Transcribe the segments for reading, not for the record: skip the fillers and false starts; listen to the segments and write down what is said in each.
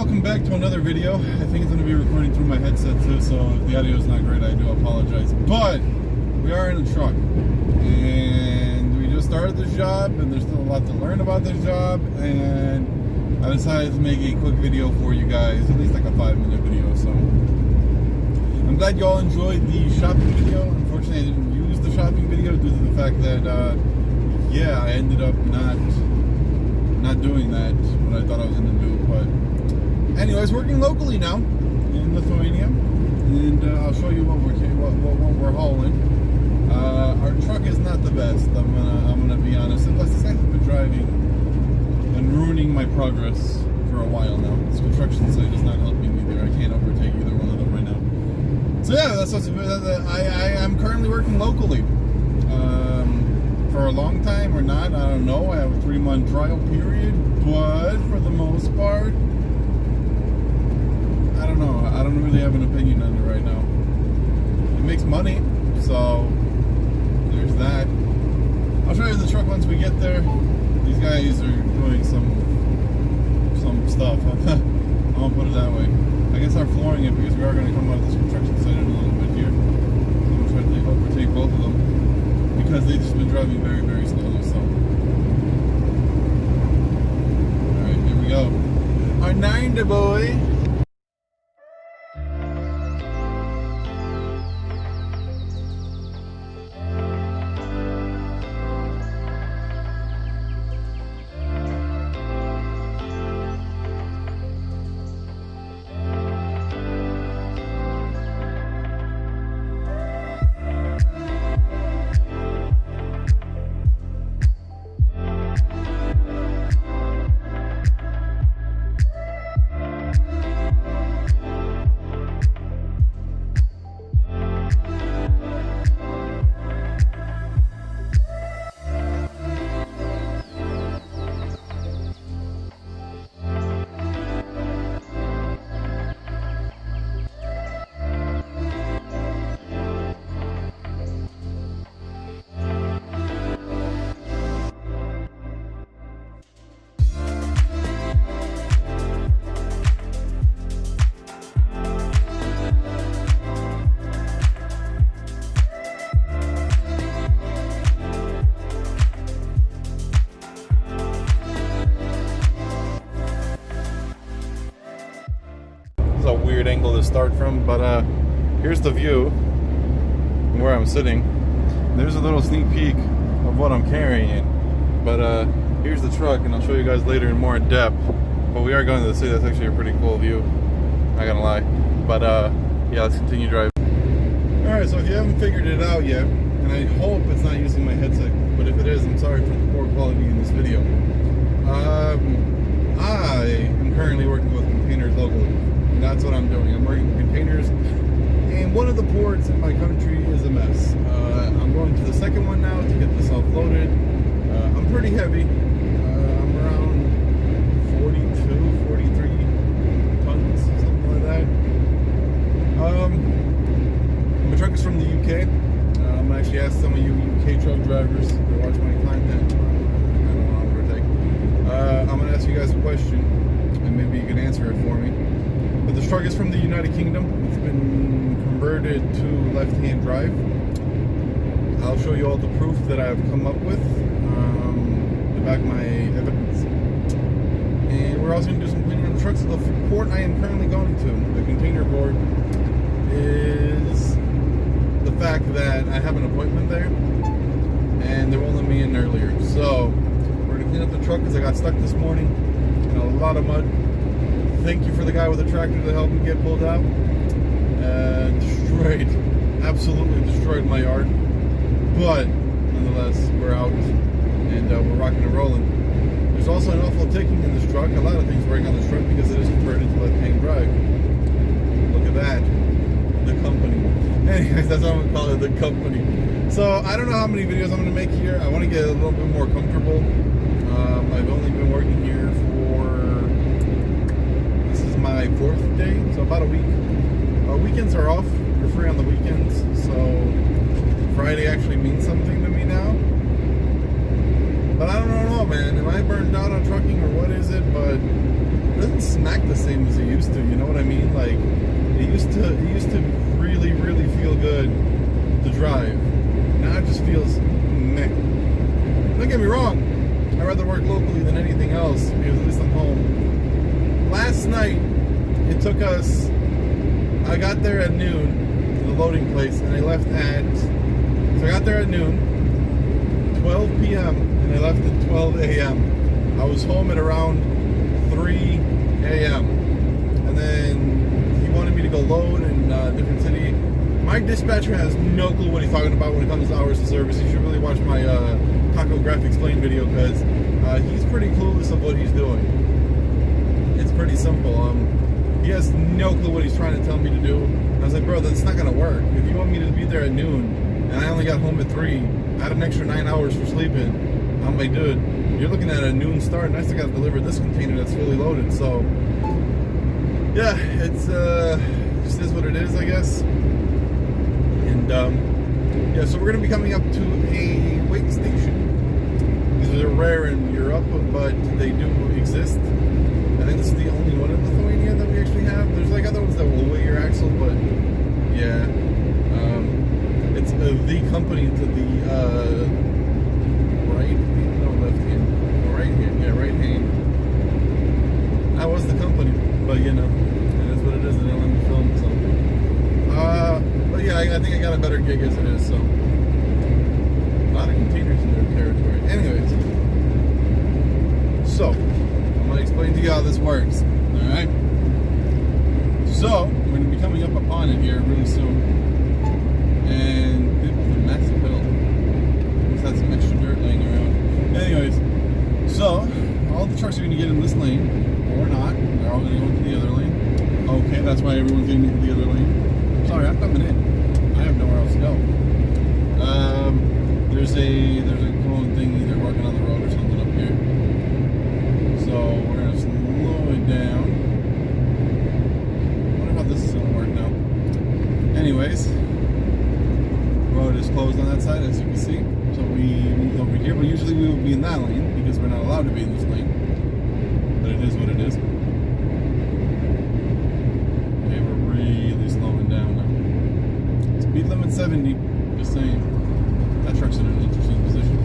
welcome back to another video. I think it's going to be recording through my headset too, so if the audio is not great, I do apologize. But we are in a truck, and we just started this job, and there's still a lot to learn about this job, and I decided to make a quick video for you guys, at least like a 5-minute video. So I'm glad you all enjoyed the shopping video. Unfortunately, I didn't use the shopping video due to the fact that, yeah, I ended up not doing that, what I thought I was going to do. But anyways, working locally now in Lithuania, and I'll show you what we're hauling. Our truck is not the best. I'm gonna be honest. And plus, this guy's been driving and ruining my progress for a while now. This construction site is not helping me there. I can't overtake either one of them right now. So yeah, that's what's. I'm currently working locally. For a long time or not, I don't know. I have a 3-month trial period, but for the most part, I don't know. I don't really have an opinion on it right now. It makes money, so there's that. I'll show you the truck once we get there. These guys are doing some stuff. I'm gonna put it that way. I guess I'm flooring it because we are going to come out of this construction site in a little bit here. I'm gonna try to overtake both of them, because they've just been driving very, very slowly. So, alright, here we go. Our 90 boy. A weird angle to start from, but here's the view from where I'm sitting. There's a little sneak peek of what I'm carrying, but here's the truck, and I'll show you guys later in more depth. But we are going to the city. That's actually a pretty cool view, not gonna lie. But yeah, let's continue driving. Alright, so if you haven't figured it out yet, and I hope it's not using my headset, but if it is, I'm sorry for the poor quality in this video. I am currently working with containers locally. That's what I'm doing. I'm working with containers, and one of the ports in my country is a mess. I'm going to the second one now to get this offloaded. I'm pretty heavy. I'm around 42, 43 tons, something like that. My truck is from the UK. I'm gonna actually ask some of you UK truck drivers to watch my content. I don't want to overtake. I'm gonna ask you guys a question, and maybe you can answer it for me. But this truck is from the United Kingdom. It's been converted to left-hand drive. I'll show you all the proof that I've come up with to back my evidence. And we're also going to do some cleaning on the truck. So the port I am currently going to, the container port, is the fact that I have an appointment there, and they won't let me in earlier. So we're going to clean up the truck because I got stuck this morning in a lot of mud. Thank you for the guy with the tractor to help me get pulled out. Absolutely destroyed my yard. But nonetheless, we're out, and we're rocking and rolling. There's also an awful ticking in this truck. A lot of things working on this truck because it is converted to left-hand drive. Look at that. The company. Anyways, that's what I'm gonna call it, the company. So I don't know how many videos I'm gonna make here. I want to get a little bit more comfortable. I've only been working here for, this is my 4th day, so about a week. Weekends are off. We're free on the weekends, so Friday actually means something to me now. But I don't know, man. Am I burned out on trucking or what is it? But doesn't smack the same as it used to. You know what I mean? Like it used to really, really feel good to drive. Now it just feels meh. Don't get me wrong. I'd rather work locally than anything else because at least I'm home. Last night, it took us. I got there at noon to the loading place, and I left at. So I got there at noon, 12 p.m. and I left at 12 a.m. I was home at around 3 a.m. and then he wanted me to go load in a different city. My dispatcher has no clue what he's talking about when it comes to hours of service. You should really watch my Tachograph Explain video because he's pretty clueless of what he's doing. It's pretty simple. He has no clue what he's trying to tell me to do. I was like, bro, that's not gonna work. If you want me to be there at noon and I only got home at 3, I had an extra 9 hours for sleeping. I'm like, dude, you're looking at a noon start and I still gotta deliver this container that's fully loaded. So yeah, it's just is what it is, I guess. And yeah, so we're gonna be coming up to a wait station. These are rare in Europe, but they do exist. I think this is the only one in Lithuania that we actually have. There's like other ones that will weigh your axle, but yeah, it's the company to the right hand, no, left hand, no, right hand, yeah, right hand. That was the company, but you know, it is what it is. They don't let me film, so. But yeah, I think I got a better gig as it is. So a lot of containers in their territory. Anyways, so. I'm going to explain to you how this works. Alright? So, we're going to be coming up upon it here really soon. And it's a massive hill. Just had some extra dirt laying around. Anyways, so, all the trucks are going to get in this lane, or not. They're all going to go into the other lane. Okay, that's why everyone's getting into the other lane. Sorry, I'm coming in. I have nowhere else to go. There's a cone thing either working on the road or something up here. So we're going to slow it down. I wonder how this is going to work now. Anyways, road is closed on that side, as you can see. So we moved over here, but usually we would be in that lane because we're not allowed to be in this lane. But it is what it is. Okay, we're really slowing down now. Speed limit 70, just saying. That truck's in an interesting position.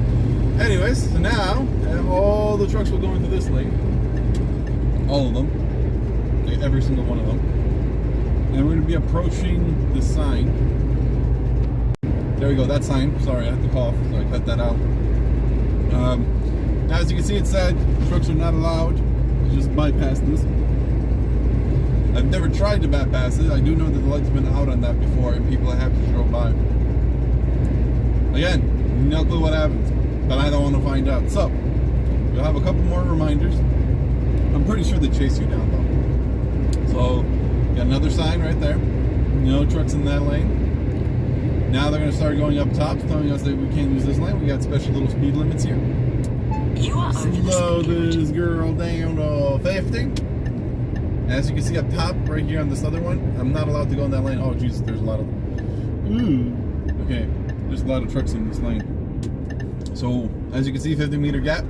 Anyways, so now all the trucks will go into this lane. All of them. Like every single one of them. And we're going to be approaching the sign. There we go, that sign. Sorry, I had to cough, so I cut that out. Now, as you can see, it said trucks are not allowed to just bypass this. I've never tried to bypass it. I do know that the light's been out on that before, and people have to drove by. Again, no clue what happens, but I don't want to find out. So, we'll have a couple more reminders. I'm pretty sure they chase you down though. So, got another sign right there. No trucks in that lane. Now they're going to start going up top, telling us that we can't use this lane. We got special little speed limits here. You are Slow this girl down to 50. As you can see up top, right here on this other one, I'm not allowed to go in that lane. Oh Jesus, there's a lot of them. Okay, there's a lot of trucks in this lane. So, as you can see, 50-meter gap.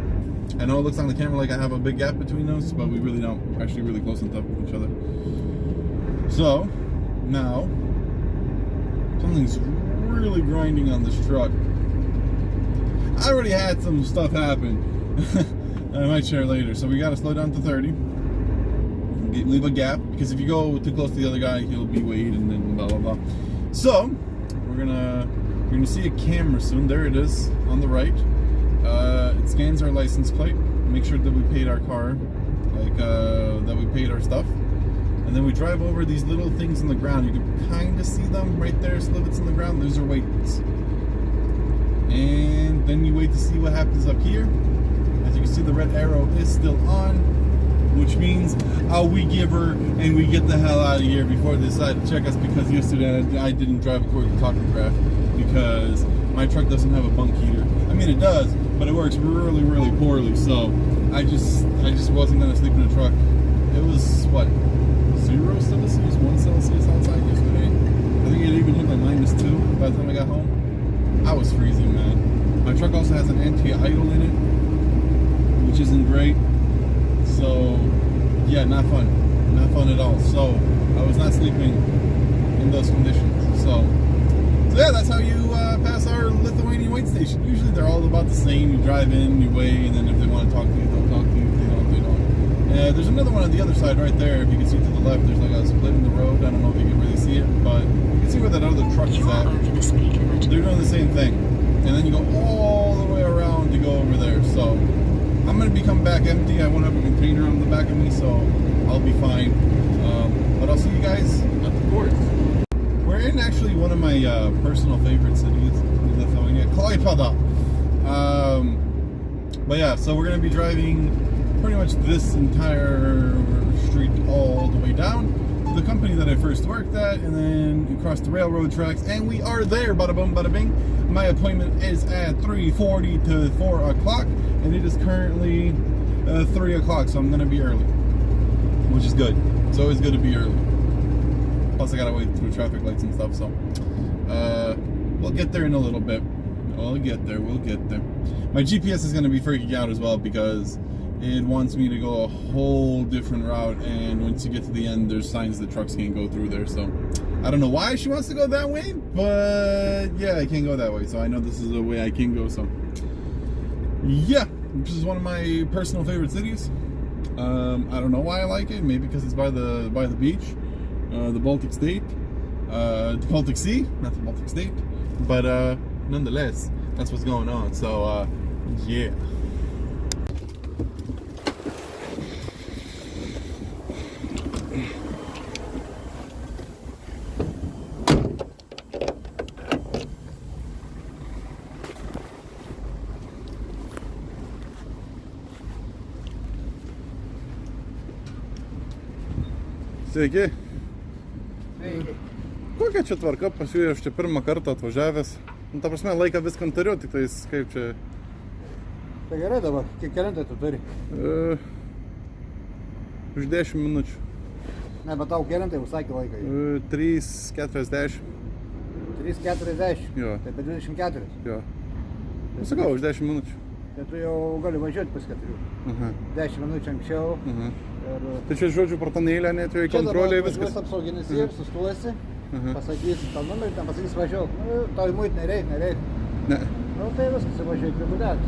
I know it looks on the camera like I have a big gap between those, but we really don't. We're actually really close on top of each other. So, now, something's really grinding on this truck. I already had some stuff happen. I might share later. So we got to slow down to 30. Leave a gap, because if you go too close to the other guy, he'll be weighed and then blah, blah, blah. So, we're gonna see a camera soon. There it is, on the right. It scans our license plate, make sure that we paid our car, like that we paid our stuff, and then we drive over these little things in the ground. You can kind of see them right there, slivets in the ground. Those are weights. And then you wait to see what happens up here. As you can see, the red arrow is still on, which means we give her and we get the hell out of here before they decide to check us, because yesterday I didn't drive according to tachograph because my truck doesn't have a bunk heater. I mean, it does, but it works really, really poorly. So I just wasn't gonna sleep in a truck. It was what, 0 Celsius, 1 Celsius outside yesterday. I think it even hit like -2 by the time I got home. I was freezing, man. My truck also has an anti-idle in it, which isn't great. So yeah, not fun. Not fun at all. So I was not sleeping in those conditions. So yeah, that's how you pass our Lithuanian wait station. Usually they're all about the same. You drive in, you wait, and then if they want to talk to you, they'll talk to you. If they don't, they don't. There's another one on the other side right there. If you can see to the left, there's like a split in the road. I don't know if you can really see it, but you can see where that other truck is at. They're doing the same thing. And then you go all the way around to go over there. So I'm going to be coming back empty. I won't have a container on the back of me, so I'll be fine. But I'll see you guys at the port. We're in actually one of my personal favorite cities in Lithuania, Klaipėda. But yeah, so we're going to be driving pretty much this entire street all the way down to the company that I first worked at, and then across the railroad tracks, and we are there. Bada boom, bada bing. My appointment is at 3:40 to 4 o'clock, and it is currently 3 o'clock, so I'm going to be early, which is good. It's always good to be early. Plus, I got to wait through traffic lights and stuff, so we'll get there in a little bit. We'll get there. My GPS is going to be freaking out as well because it wants me to go a whole different route, and once you get to the end, there's signs that trucks can't go through there. So I don't know why she wants to go that way, but yeah, I can't go that way. So I know this is a way I can go. So yeah, which is one of my personal favorite cities. I don't know why I like it. Maybe because it's by the beach, the Baltic State, the Baltic Sea, not the Baltic State, but nonetheless, that's what's going on. So yeah. Sveiki. Sveiki. Kokia čia tvarka pas jų, aš čia pirmą kartą atvažiavęs. Nu, ta prasme, laiką viskam turiu, tik tais kaip čia... Tai gerai dabar, kiek kelintą tu turi? Už 10 minučių. Ne, bet tau kelintai užsakė laiką. 3:40. 3:40? Jo. Tai apie 24? Jo. Sakau, už 10 minučių. Tai tu jau gali važiuoti pas 4. 10 minučių anksčiau. Ir... Tai čia, žodžiu, protonėlę net jau į kontrolę viskas. Čia dabar apsauginis ir sustuosi, pasakysi tą numerį, ten pasakys važiuok. Nu, tau įmuit nereik. Ne. Nu, tai viskas, važiuoji prie būdelės.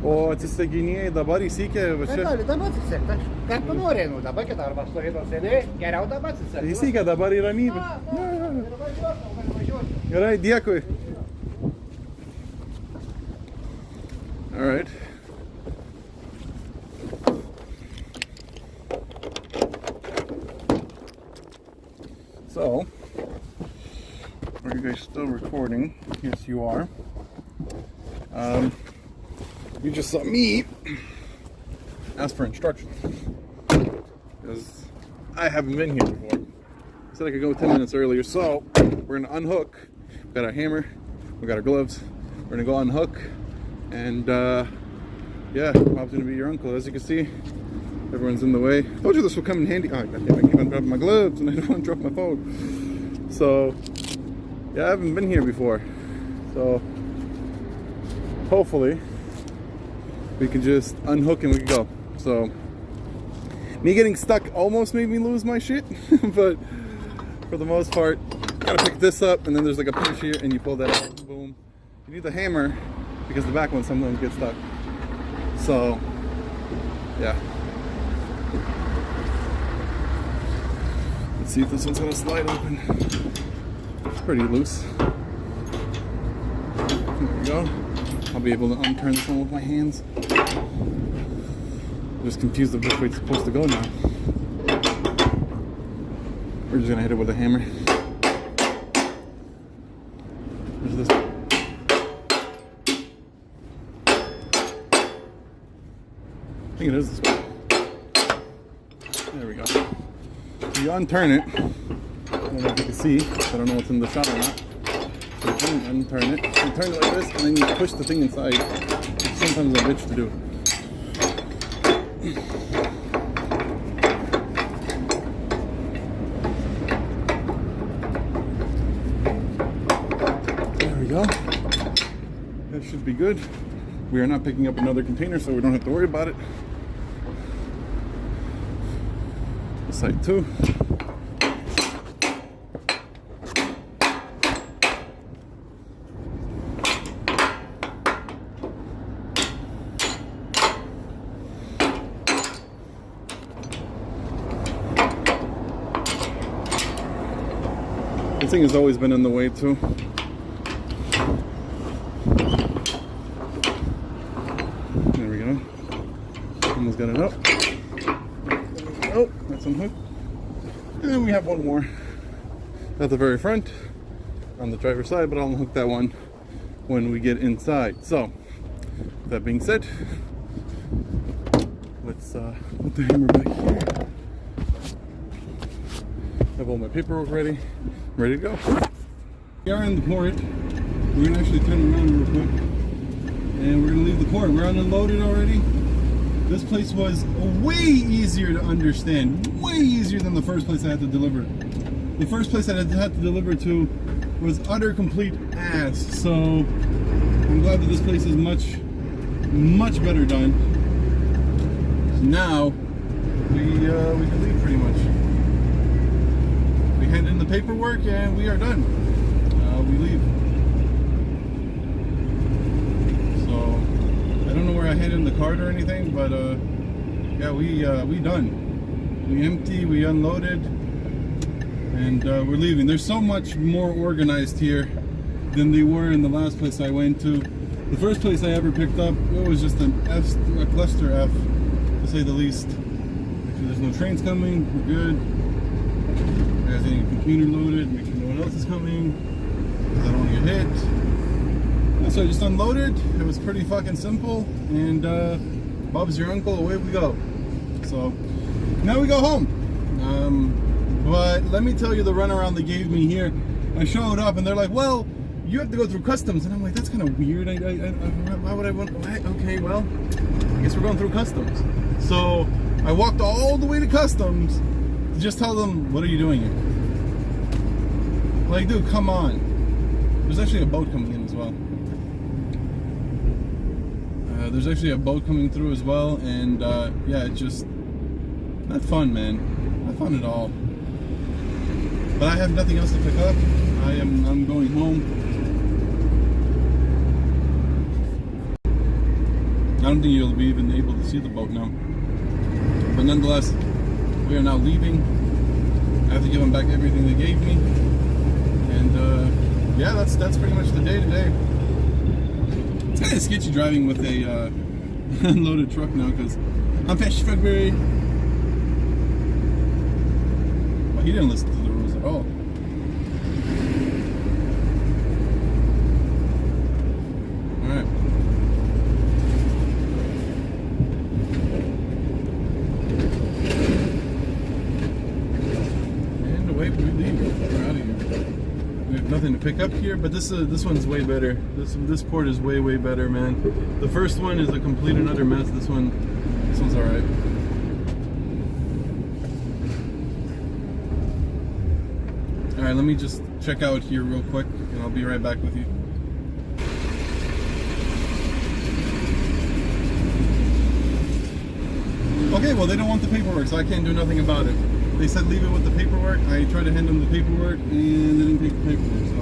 O atsisaginėjai dabar įsikė, va čia... Tai gali dabar atsisėkti, ką tu nori, nu, dabar kitą arba stovėtos sėdėjai, geriau dabar atsisėkti. Įsikė dabar į ramybę. Ir važiuok, gali važiuoti. Gerai, dėkui. All right. So, are you guys still recording? Yes, you are. You just saw me ask for instructions because I haven't been here before. I said I could go 10 minutes earlier, so we're gonna unhook. We got our hammer, we got our gloves. We're gonna go unhook, and yeah, Bob's gonna be your uncle. As you can see, everyone's in the way. Told you this would come in handy. Oh, goddamn, I keep on dropping my gloves and I don't want to drop my phone. So, yeah, I haven't been here before. So, hopefully, we can just unhook and we can go. So, me getting stuck almost made me lose my shit. But, for the most part, gotta pick this up and then there's like a pinch here and you pull that out. Boom. You need the hammer because the back one sometimes gets stuck. So, yeah. Let's see if this one's gonna slide open. It's pretty loose. There we go. I'll be able to unturn this one with my hands. I'm just confused of which way it's supposed to go now. We're just gonna hit it with a hammer. There's this. I think it is this one. There we go. So you unturn it. I don't know if you can see. I don't know what's in the shot or not. So you unturn it. You turn it like this, and then you push the thing inside. It's sometimes a bitch to do. There we go. That should be good. We are not picking up another container, so we don't have to worry about it. This side too. This thing has always been in the way too. There we go. Almost got it up. Oh, that's unhooked. And then we have one more at the very front on the driver's side, but I'll unhook that one when we get inside. So, with that being said, let's put the hammer back here. Have all my paperwork ready. Ready to go. We are in the port. We're gonna actually turn around real quick, and we're gonna leave the port. We're unloaded already. This place was way easier to understand, way easier than the first place I had to deliver. The first place I had to deliver to was utter complete ass. So I'm glad that this place is much better done. Now we can leave pretty much. We hand in the paperwork and we are done. We leave. So I don't know where I handed in the card or anything, but yeah, we done. We empty, we unloaded, and we're leaving. There's so much more organized here than they were in the last place I went to. The first place I ever picked up, it was just a cluster F, to say the least. Make sure there's no trains coming. We're good. You guys getting your computer loaded, make sure no one else is coming, because I don't want to get hit. And so I just unloaded. It was pretty fucking simple, and Bob's your uncle, away we go. So now we go home. But let me tell you the runaround they gave me here. I showed up and they're like, well, you have to go through customs, and I'm like, that's kind of weird. Why would I want? Okay, well, I guess we're going through customs. So I walked all the way to customs. Just tell them, what are you doing here? Like, dude, come on. There's actually a boat coming in as well. There's actually a boat coming through as well, and yeah, it's just not fun, man. Not fun at all. But I have nothing else to pick up. I'm going home. I don't think you'll be even able to see the boat now. But nonetheless, we are now leaving. I have to give them back everything they gave me, and yeah, that's pretty much the day today. It's kind of sketchy driving with a unloaded truck now, because I'm Fish February. Well, he didn't listen to the rules at all. All right. Nothing to pick up here, but this one's way better. This port is way better, man. The first one is a complete and utter mess. This one's all right. All right, let me just check out here real quick, and I'll be right back with you. Okay, well, they don't want the paperwork, so I can't do nothing about it. They said leave it with the paperwork. I tried to hand them the paperwork, and they didn't take the paperwork, so.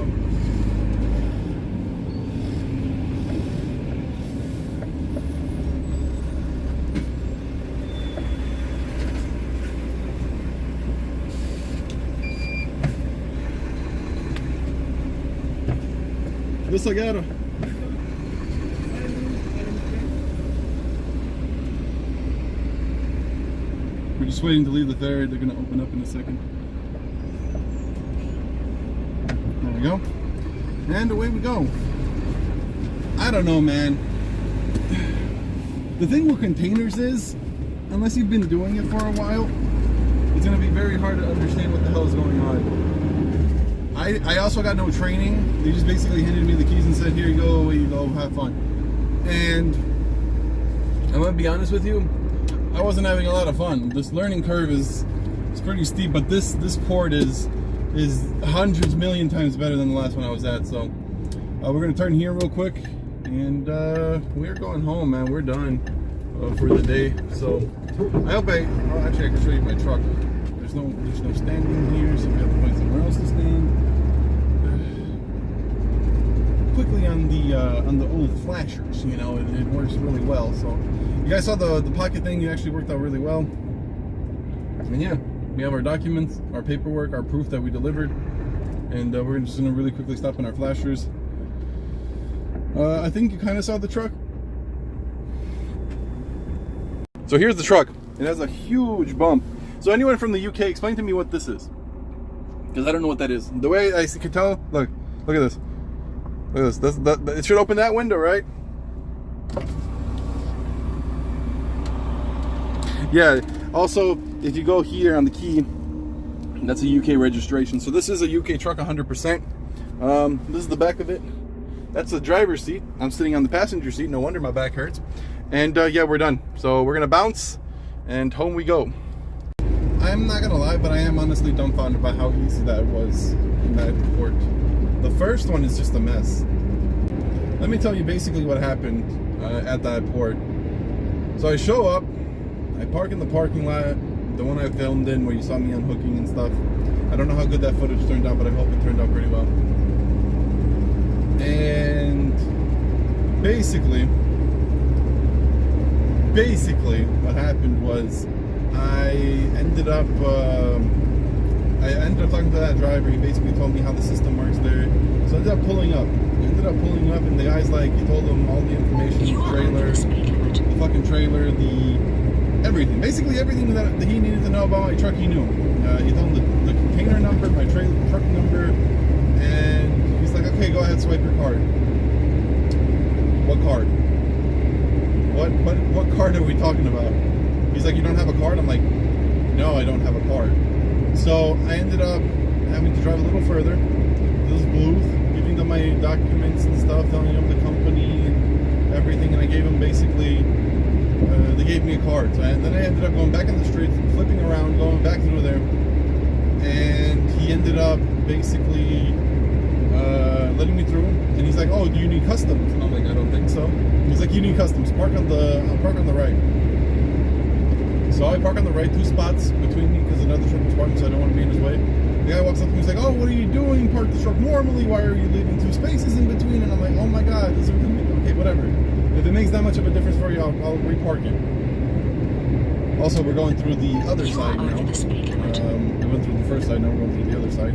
This I got. We're just waiting to leave the ferry. They're gonna open up in a second. There we go. And away we go. I don't know, man. The thing with containers is, unless you've been doing it for a while, it's gonna be very hard to understand what the hell is going on. I also got no training. They just basically handed me the keys and said, here you go, away you go, have fun. And I'm gonna be honest with you, I wasn't having a lot of fun. This learning curve is pretty steep, but this port is hundreds, million times better than the last one I was at. So we're gonna turn here real quick, and we're going home, man. We're done for the day. So I hope actually I can show you my truck. there's no standing here, so we have to find somewhere else to stand. Quickly on the old flashers, you know, it works really well. So you guys saw the pocket thing, it actually worked out really well. And yeah, we have our documents, our paperwork, our proof that we delivered, and we're just gonna really quickly stop on our flashers. I think you kind of saw the truck. So here's the truck. It has a huge bump. So anyone from the UK, explain to me what this is, because I don't know what that is. The way I can tell, look at this. Look at this. It should open that window, right? Yeah. Also, if you go here on the key, that's a UK registration. So this is a UK truck, 100%. This is the back of it. That's the driver's seat. I'm sitting on the passenger seat. No wonder my back hurts. And yeah, we're done. So we're gonna bounce, and home we go. I'm not gonna lie, but I am honestly dumbfounded by how easy that was in that port. The first one is just a mess. Let me tell you basically what happened at that port. So I show up, I park in the parking lot, the one I filmed in where you saw me unhooking and stuff. I don't know how good that footage turned out, but I hope it turned out pretty well. And basically what happened was I ended up talking to that driver. He basically told me how the system works there. So I ended up pulling up. And the guy's like, he told him all the information, the trailer, the fucking trailer, everything. Basically everything that he needed to know about my truck, he knew. He told him the container number, my truck number, and he's like, okay, go ahead, swipe your card. What card? What card are we talking about? He's like, you don't have a card? I'm like, no, I don't have a card. So I ended up having to drive a little further to this booth, giving them my documents and stuff, telling them the company and everything, and I gave them basically, they gave me a card. So then I ended up going back in the street, flipping around, going back through there, and he ended up basically letting me through, and he's like, oh, do you need customs? And I'm like, I don't think so. He's like, you need customs, park on the right. So I park on the right, 2 spots between me because another truck was parking, so I don't want to be in his way. The guy walks up to me, he's like, oh, what are you doing? Park the truck normally, why are you leaving 2 spaces in between? And I'm like, oh my god, is there okay, whatever. If it makes that much of a difference for you, I'll repark it. Also, we're going through the other side now. We went through the first side, now we're going through the other side.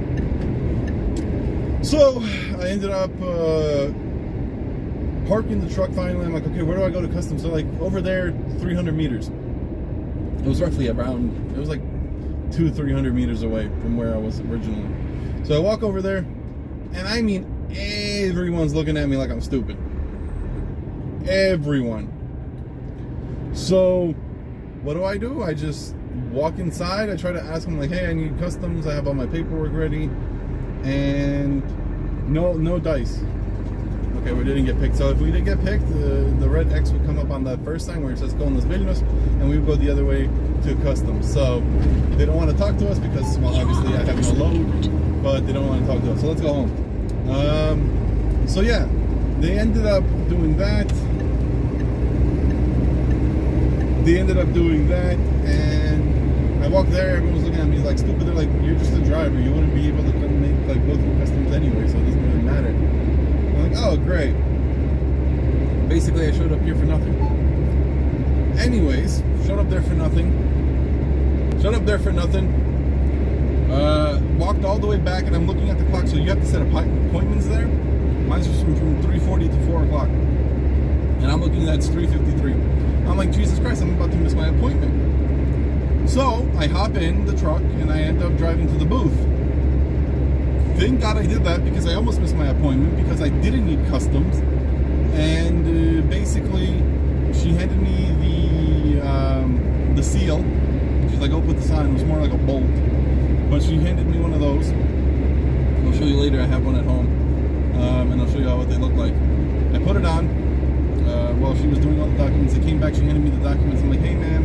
So I ended up parking the truck finally. I'm like, okay, where do I go to customs? So like over there, 300 meters. It was roughly around, it was like 200-300 meters away from where I was originally. So I walk over there, and I mean, everyone's looking at me like I'm stupid. Everyone. So what do? I just walk inside. I try to ask them like, hey, I need customs. I have all my paperwork ready. And no dice. Okay, we didn't get picked. So if we didn't get picked, the red X would come up on the first sign where it says Kaunas Vilnius, and we would go the other way to customs. So they don't want to talk to us because, well, obviously I have no load, but they don't want to talk to us. So let's go home. So yeah, they ended up doing that. And I walked there, everyone was looking at me like stupid. They're like, you're just a driver, you wouldn't be able to go through customs anyway, so it doesn't really matter. I'm like, oh great. Basically I showed up here for nothing. Anyways, showed up there for nothing. Walked all the way back, and I'm looking at the clock, so you have to set appointments there. Mine's just from 3:40 to 4 o'clock. And I'm looking at it's 3:53. I'm like, Jesus Christ, I'm about to miss my appointment. So I hop in the truck and I end up driving to the booth. Thank God I did that, because I almost missed my appointment because I didn't need customs. And basically, she handed me the seal. She's like, oh, put this on. It was more like a bolt, but she handed me one of those. I'll show you later. I have one at home, and I'll show you what they look like. I put it on. While she was doing all the documents, I came back, she handed me the documents. I'm like, hey man,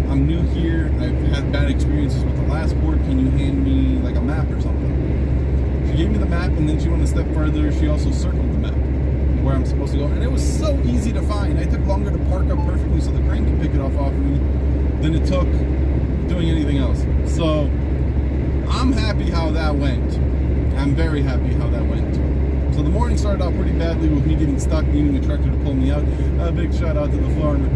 I'm new here, I've had bad experiences with the last port, can you hand me like a map or something? She gave me the map, and then she went a step further, she also circled the map where I'm supposed to go, and it was so easy to find. I took longer to park up perfectly so the crane could pick it off of me than it took doing anything else. awesome. So I'm happy how that went. I'm very happy how that went. So the morning started out pretty badly with me getting stuck, needing a tractor to pull me out. A big shout out to the farmer.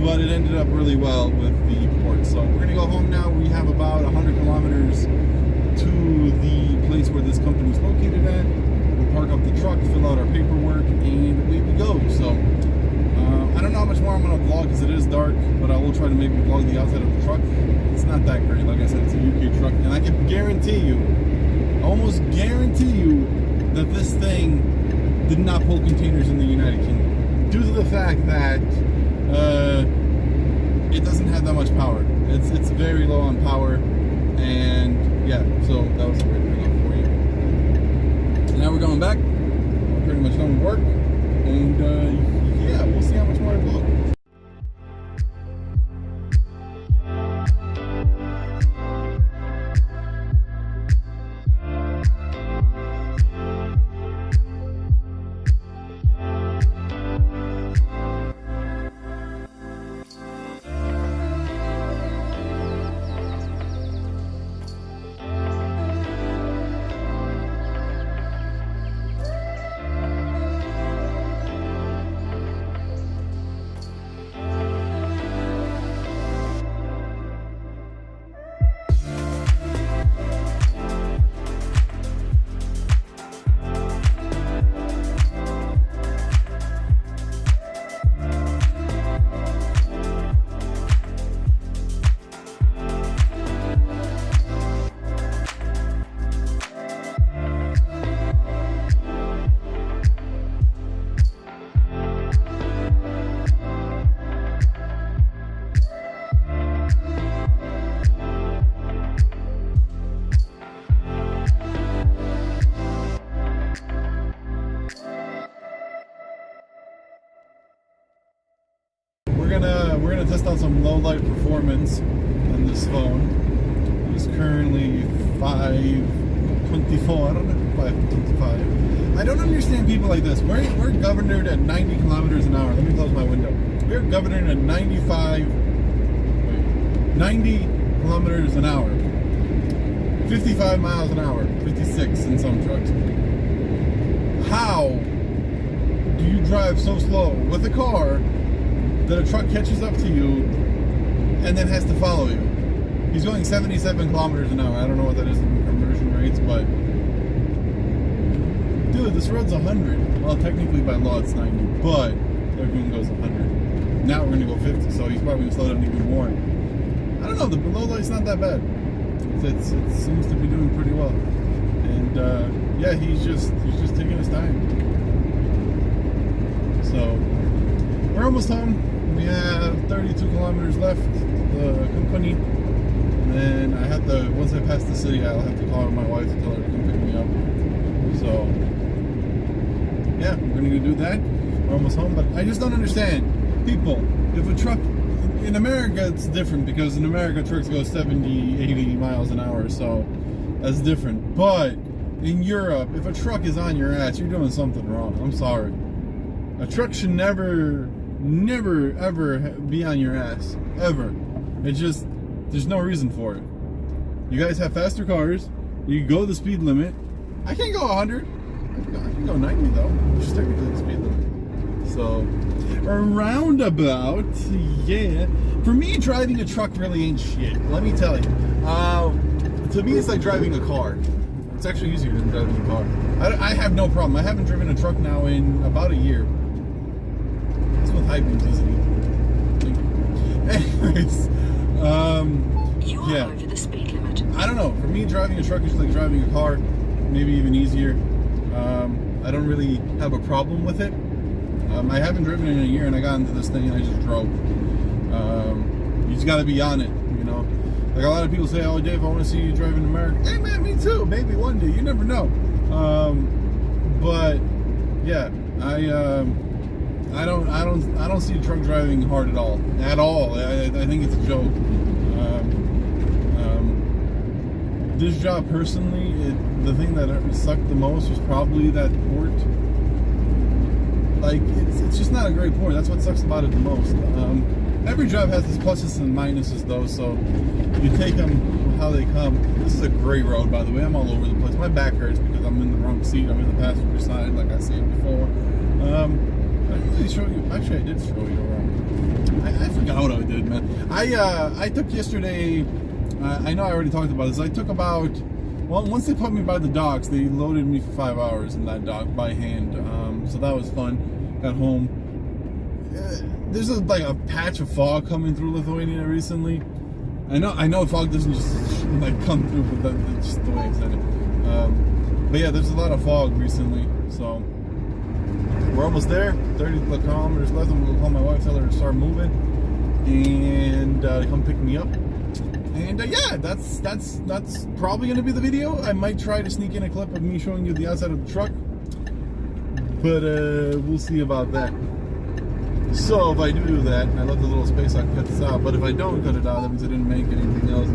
But it ended up really well with the port. So we're gonna go home now. We have about 100 kilometers to the place where this company is located at. We'll park up the truck, fill out our paperwork, and away we go. So I don't know how much more I'm gonna vlog because it is dark, but I will try to maybe vlog the outside of the truck. It's not that great. Like I said, it's a UK truck, and I can guarantee you, almost guarantee you, that this thing did not pull containers in the United Kingdom due to the fact that it doesn't have that much power. It's very low on power, and yeah, so that was a great thing up for you. Now we're going back. We're pretty much done with work, and yeah, we'll see how much more I vlog. We're gonna test out some low light performance on this phone. It's currently 5:25. I don't understand people like this. We're governed at 90 kilometers an hour. Let me close my window. We're governed at 90 kilometers an hour. 55 miles an hour. 56 in some trucks. How do you drive so slow with a car that a truck catches up to you and then has to follow you? He's going 77 kilometers an hour. I don't know what that is in conversion rates, but dude, this road's 100. Well, technically by law it's 90, but everyone goes 100. Now we're gonna go 50, so he's probably gonna slow down even more. I don't know, the low light's not that bad. It seems to be doing pretty well. And yeah, he's just taking his time. So we're almost home. We have 32 kilometers left, the company. And then I have to, once I pass the city, I'll have to call my wife to tell her to come pick me up. So yeah, we're gonna go do that. We're almost home, but I just don't understand. People, if a truck, in America it's different because in America trucks go 70, 80 miles an hour, so that's different. But in Europe, if a truck is on your ass, you're doing something wrong. I'm sorry. A truck should never ever be on your ass, ever. It just, there's no reason for it. You guys have faster cars, you go the speed limit. I can't go 100, I can go 90 though, which is technically the speed limit. So a roundabout, yeah. For me, driving a truck really ain't shit, let me tell you. To me, it's like driving a car. It's actually easier than driving a car. I have no problem. I haven't driven a truck now in about a year. It's with high beams, isn't it? Anyways, you are yeah. over the speed limit. I don't know. For me, driving a truck is like driving a car, maybe even easier. I don't really have a problem with it. I haven't driven in a year, and I got into this thing and I just drove. You just got to be on it, you know. Like a lot of people say, "Oh, Dave, I want to see you drive in America." Hey, man, me too. Maybe one day. You never know. But yeah, I don't see truck driving hard at all. At all. I think it's a joke. This job personally, the thing that sucked the most was probably that port. like it's just not a great port. That's what sucks about it the most. Every job has its pluses and minuses though, so you take them how they come. This is a great road, by the way. I'm all over the place. My back hurts because I'm in the wrong seat. I'm in the passenger side, like I said before. I didn't really show you. Actually, I did show you around. I forgot what I did, man. I took yesterday. I know I already talked about this. I took about. Well, once they put me by the docks, they loaded me for 5 hours in that dock by hand. So that was fun. Got home. There's like a patch of fog coming through Lithuania recently. I know fog doesn't just like come through, but that's just the way I said it. But yeah, there's a lot of fog recently. So we're almost there. 30 kilometers left. I'm gonna call my wife, tell her to start moving, and come pick me up. And yeah, that's probably gonna be the video. I might try to sneak in a clip of me showing you the outside of the truck, but we'll see about that. So if I do that, I love the little space, I can cut this out. But if I don't cut it out, that means I didn't make anything else.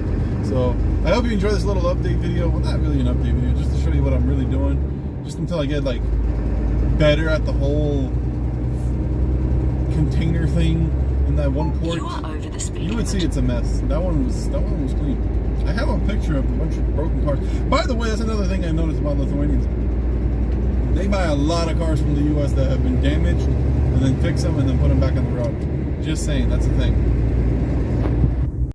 So I hope you enjoy this little update video. Well, not really an update video, just to show you what I'm really doing. Just until I get like better at the whole container thing in that one port. You are over the speed You would see limit. it's a mess. That one was clean. I have a picture of a bunch of broken cars. By the way, that's another thing I noticed about Lithuanians. They buy a lot of cars from the US that have been damaged and then fix them and then put them back on the road. Just saying, that's the thing.